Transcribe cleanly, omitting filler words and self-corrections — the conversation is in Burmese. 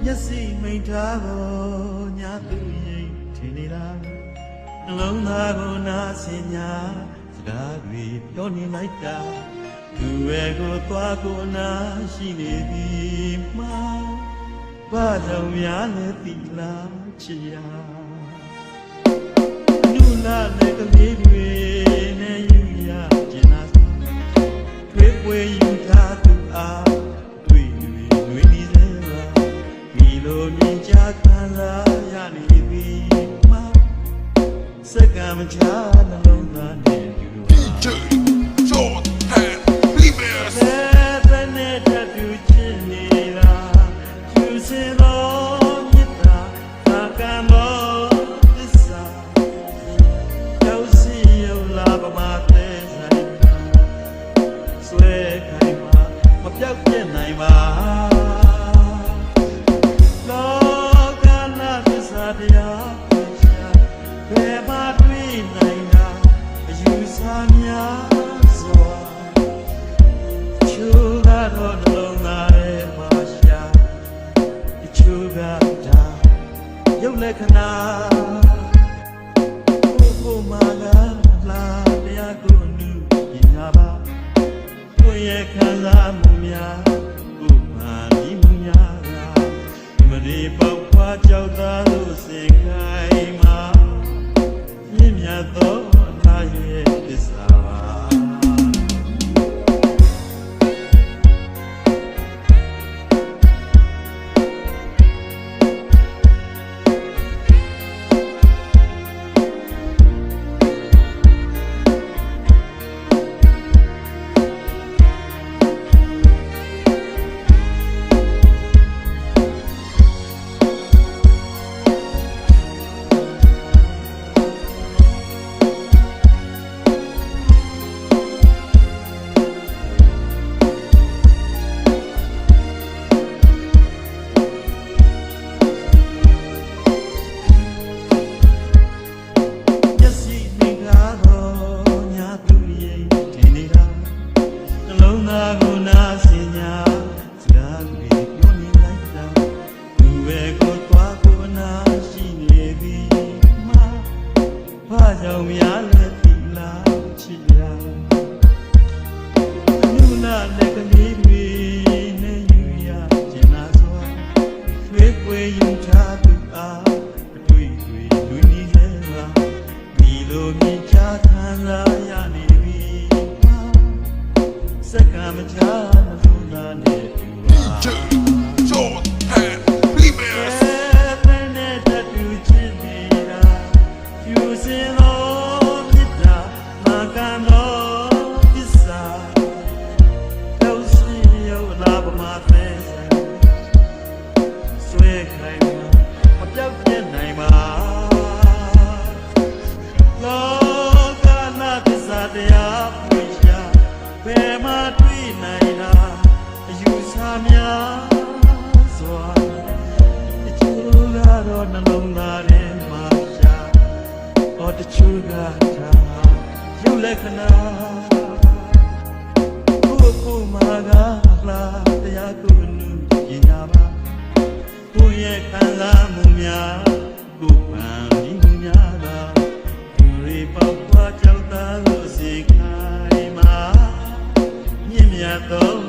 မျက်စိမိန်ထားတော့ညာသူရင်ထင်နေတာနှလုံးသားကိုနာဆင်ညာစကားတွေပြောနေလိုက်တာသူရဲ့ကိုသွားကိုနာရှိနေသည်မှာဘာကြောင့်များလဲသိလားချစ်ရာနုလာတဲ့ကလေးတွေနဲ့ယူရကျင်နာတွေးပွေယူထားသူအားတွေ့နေနေစေလားဒီလိုမြင်ကြခံစားရနေပြီမှာစက္ကန့်မချနှလုံးသားနဲ့ယူ DJ Jordan Remix တဲ့နဲ့တတူချစ်နေတာကျူစင်တော်မြတ်တာသာကံတော်သစ္စာရောက်စီရောက်လာပမာတဲ့ဆိုင်ဆွဲခိုင်မှာမပြောက်ပြတ်နိုင်ပါလောကနာသစ္စာတရားဘယ်မှာတွေ့နိုင်တာအယူဆများစွာချိုးကတော့နှလုံးသားထဲမှာရှာချိုးကတာရုပ်လက္ခဏာကိုမာလာလာတရားကိုနုပညာပါကိုရဲ့ခံစားမှုများကိုမာဒီမှုများကမရေပေါက်ခွာကြောက်သားလို့စင်ခိုင်မှာမြင့်မြတ်သောထားရဲ့သစ္စာပါကြောင့်များလဲသီလာချစ်ရာအနုနာနဲ့ကလေးတွေနဲ့ယူရကျင်နာစွာရွှေပွေယူထားသူအားအတွေ့တွေလူနီးလဲပါဒီလိုမြင်ချခံစားရနေပြီစက္ကန့်မချနှလုံးသားနဲ့တူပါ DJ Jordan Remix တဲ့နဲ့တတူချစ်နေတာဖြူစင်တော်မြတ်တာမာကံတော်သစ္စာတော့စီရောက်လာပမာတဲ့ဆွဲခိုင်မှာမပြောက်ပြတ်နိုင်ပါလောကနာသစ္စာတရားပွင့်ရှာဘယ်မှာတွေ့နိုင်တာအယူဆများစွာတချို့ကတော့နှလုံးသားထဲမှာရှာတချို့ကထားရုပ်လက္ခဏာကိုမာကလာတရားကိုနုပညာပါကိုရဲ့ခံစားမှုများကိုပန်ပြီးမှုများသာသူတွေပေါက်ခွာကြောက်သားလို့စေခိုင်းမှာမြင့်မြတ်သော